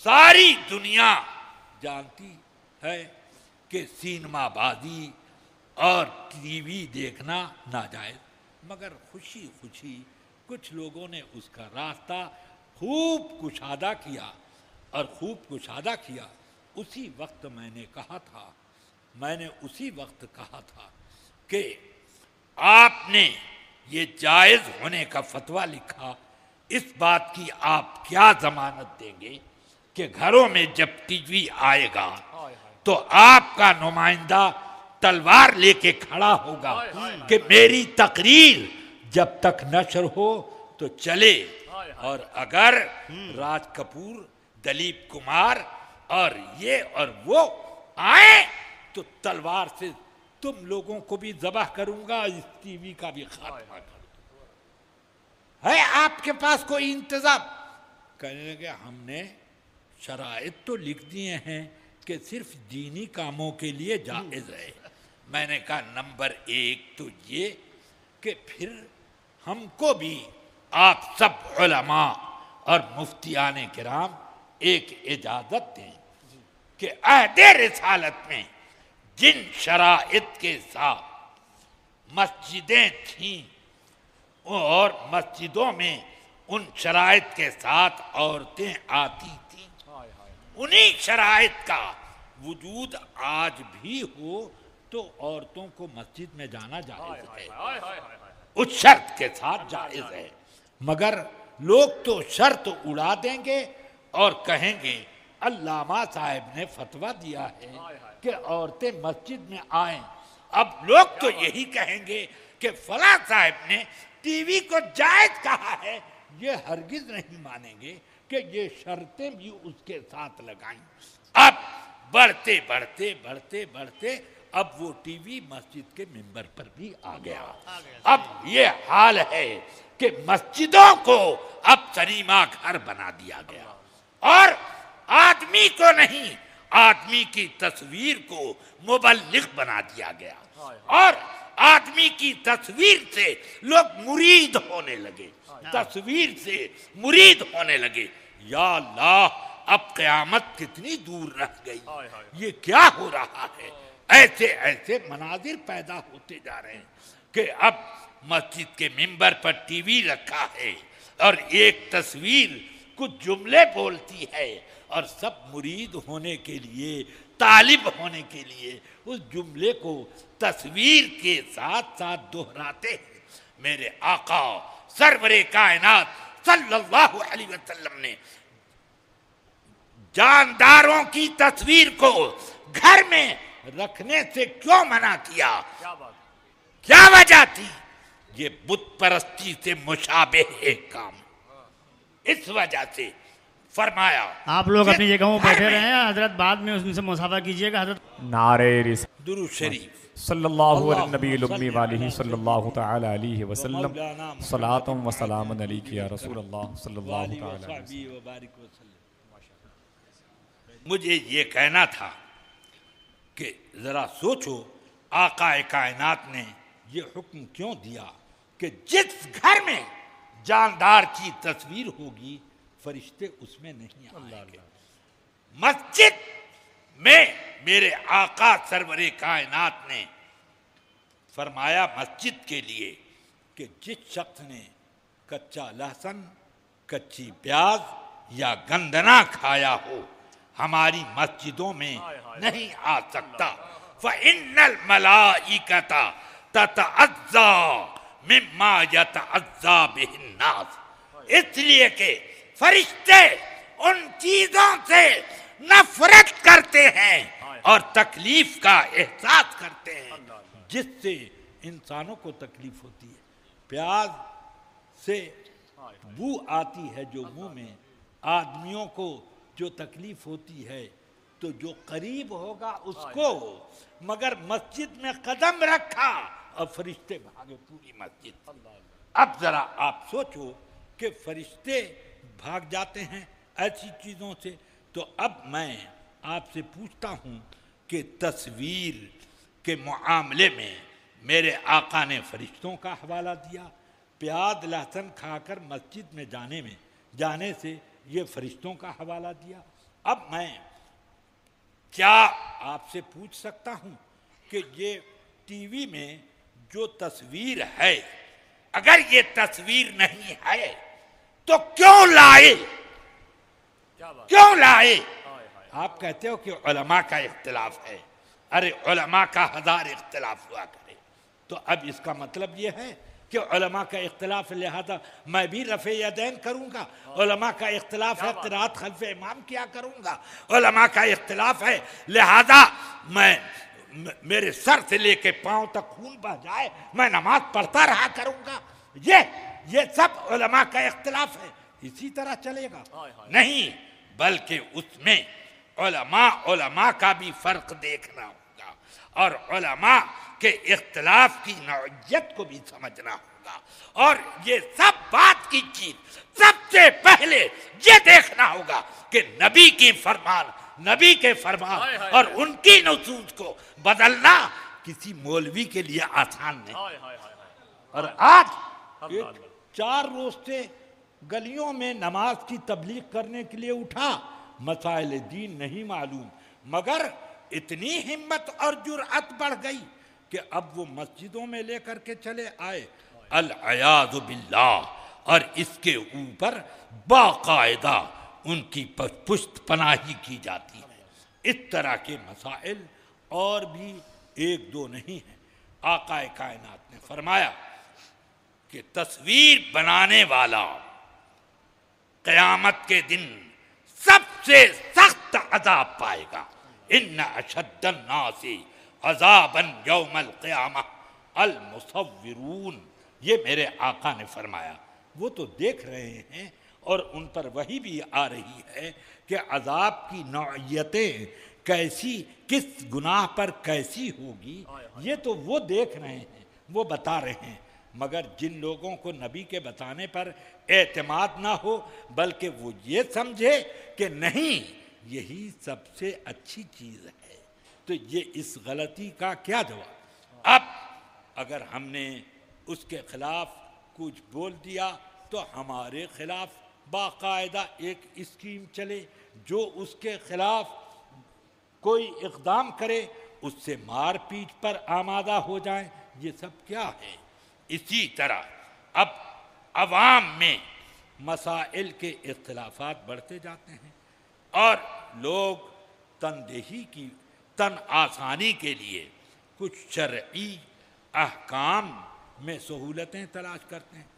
ساری دنیا جانتی ہے کہ سینما بازی اور ٹی وی دیکھنا ناجائز، مگر خوشی خوشی کچھ لوگوں نے اس کا راستہ خوب کشادہ کیا اور خوب کشادہ کیا۔ اسی وقت میں نے اسی وقت کہا تھا کہ آپ نے یہ جائز ہونے کا فتویٰ لکھا، اس بات کی آپ کیا ضمانت دیں گے کہ گھروں میں جب ٹی وی آئے گا تو آپ کا نمائندہ تلوار لے کے کھڑا ہوگا کہ میری تقریر جب تک نشر ہو تو چلے، اور اگر راج کپور، دلیپ کمار اور یہ اور وہ آئیں تو تلوار سے تم لوگوں کو بھی ذبح کروں گا، اس ٹی وی کا بھی خاتمہ کروں گا۔ ہے آپ کے پاس کوئی انتظام؟ کہنے لگے ہم نے شرائط تو لکھ دیے ہیں کہ صرف دینی کاموں کے لیے جائز ہے۔ میں نے کہا نمبر 1 تو یہ کہ پھر ہم کو بھی آپ سب علماء اور مفتیان کرام ایک اجازت دیں کہ عہد رسالت میں جن شرائط کے ساتھ مسجدیں تھیں اور مسجدوں میں ان شرائط کے ساتھ عورتیں آتی تھیں، انہی شرائط کا وجود آج بھی ہو تو عورتوں کو مسجد میں جانا جائز ہے، اس شرط کے ساتھ جائز ہے۔ مگر لوگ تو شرط اڑا دیں گے اور کہیں گے علامہ صاحب نے فتویٰ دیا ہے کہ عورتیں مسجد میں آئیں۔ اب لوگ تو یہی کہیں گے کہ فلاں صاحب نے ٹی وی کو جائز کہا ہے، یہ ہرگز نہیں مانیں گے کہ یہ شرطیں بھی اس کے ساتھ لگائیں۔ اب بڑھتے بڑھتے بڑھتے بڑھتے اب وہ ٹی وی مسجد کے ممبر پر بھی آ گیا۔ اب یہ حال ہے کہ مسجدوں کو اب سنیما گھر بنا دیا گیا، اور آدمی کو نہیں، آدمی کی تصویر کو مبلغ بنا دیا گیا، اور آدمی کی تصویر سے لوگ مرید ہونے لگے، تصویر سے مرید ہونے لگے۔ یا اللہ، اب قیامت کتنی دور رہ گئی، یہ کیا ہو رہا ہے؟ ایسے ایسے مناظر پیدا ہوتے جا رہے ہیں کہ اب مسجد کے ممبر پر ٹی وی رکھا ہے اور ایک تصویر کچھ جملے بولتی ہے، اور سب مرید ہونے کے لیے، طالب ہونے کے لیے اس جملے کو تصویر کے ساتھ ساتھ دہراتے ہیں۔ میرے آقا سرور کائنات صلی اللہ علیہ وسلم نے جانداروں کی تصویر کو گھر میں رکھنے سے کیوں منع کیا؟ کیا وجہ تھی؟ یہ بت پرستی سے مشابہ ایک کام، اس وجہ سے فرمایا۔ آپ لوگ اپنی جگہوں بیٹھے رہے ہیں، حضرت بعد میں ان سے مصافحہ کیجئے گا۔ حضرت نعرہ رسالت درود شریف صلی اللہ علیہ نبی الامی والہ صلی اللہ تعالی علیہ وسلم، صلاۃ و سلام علیک یا رسول اللہ صلی اللہ تعالی علیہ وسلم۔ مجھے یہ کہنا تھا کہ ذرا سوچو آقا کائنات نے یہ حکم کیوں دیا کہ جس گھر میں جاندار کی تصویر ہوگی فرشتے اس میں نہیں آئیں گے۔ مسجد میں میرے آقا سرور کائنات نے فرمایا مسجد کے لیے کہ جس شخص نے کچا لہسن، کچی پیاز یا گندنا کھایا ہو ہماری مسجدوں میں نہیں آ سکتا۔ فَإِنَّ الْمَلَائِكَةَ تَتَعَزَّى مِمَّا يَتَعَزَّى بِهِ النَّاسِ، اس لیے کہ فرشتے ان چیزوں سے نفرت کرتے ہیں اور تکلیف کا احساس کرتے ہیں جس سے انسانوں کو تکلیف ہوتی ہے۔ پیاز سے بو آتی ہے جو منہ میں، آدمیوں کو جو تکلیف ہوتی ہے تو جو قریب ہوگا اس کو، مگر مسجد میں قدم رکھا اور فرشتے بھاگے پوری مسجد۔ اب ذرا آپ سوچو کہ فرشتے بھاگ جاتے ہیں ایسی چیزوں سے، تو اب میں آپ سے پوچھتا ہوں کہ تصویر کے معاملے میں میرے آقا نے فرشتوں کا حوالہ دیا، پیاز لہسن کھا کر مسجد میں جانے سے یہ فرشتوں کا حوالہ دیا، اب میں کیا آپ سے پوچھ سکتا ہوں کہ یہ ٹی وی میں جو تصویر ہے، اگر یہ تصویر نہیں ہے تو کیوں لائے؟ کیوں لائے؟ آپ کہتے ہو کہ علماء کا اختلاف ہے، ارے علماء کا 1000 اختلاف ہوا کرے، تو اب اس کا مطلب یہ ہے کہ علماء کا اختلاف لہذا میں بھی رفع یدین کروں گا، علماء کا اختلاف ہے قرات خلف امام کیا کروں گا، علماء کا اختلاف ہے لہذا میں میرے سر سے لے کے پاؤں تک خون بہ جائے میں نماز پڑھتا رہا کروں گا، یہ سب علماء کا اختلاف ہے، اسی طرح چلے گا؟ نہیں، بلکہ اس میں علماء کا بھی فرق دیکھنا ہوگا اور علماء کے اختلاف کی نوعیت کو بھی سمجھنا ہوگا، اور یہ سب بات کی چیز سب سے پہلے یہ دیکھنا ہوگا کہ نبی کے فرمان اور ان کی نصوص کو بدلنا کسی مولوی کے لیے آسان نہیں۔ اور آج 4 روز سے گلیوں میں نماز کی تبلیغ کرنے کے لیے اٹھا، مسائل دین نہیں معلوم، مگر اتنی ہمت اور جرأت بڑھ گئی کہ اب وہ مسجدوں میں لے کر کے چلے آئے، العیاذ باللہ، اور اس کے اوپر باقاعدہ ان کی پشت پناہی کی جاتی ہے۔ اس طرح کے مسائل اور بھی 1-2 نہیں ہیں۔ آقا کائنات نے فرمایا کہ تصویر بنانے والا قیامت کے دن سب سے سخت عذاب پائے گا، ان اشد الناس عذابا یوم القیامہ المصورون، یہ میرے آقا نے فرمایا۔ وہ تو دیکھ رہے ہیں اور ان پر وحی بھی آ رہی ہے کہ عذاب کی نوعیتیں کیسی، کس گناہ پر کیسی ہوگی، یہ تو وہ دیکھ رہے ہیں، وہ بتا رہے ہیں، مگر جن لوگوں کو نبی کے بتانے پر اعتماد نہ ہو بلکہ وہ یہ سمجھے کہ نہیں یہی سب سے اچھی چیز ہے، تو یہ اس غلطی کا کیا جواب؟ اب اگر ہم نے اس کے خلاف کچھ بول دیا تو ہمارے خلاف باقاعدہ ایک اسکیم چلے، جو اس کے خلاف کوئی اقدام کرے اس سے مار پیٹ پر آمادہ ہو جائیں، یہ سب کیا ہے؟ اسی طرح اب عوام میں مسائل کے اختلافات بڑھتے جاتے ہیں اور لوگ تن آسانی کے لیے کچھ شرعی احکام میں سہولتیں تلاش کرتے ہیں۔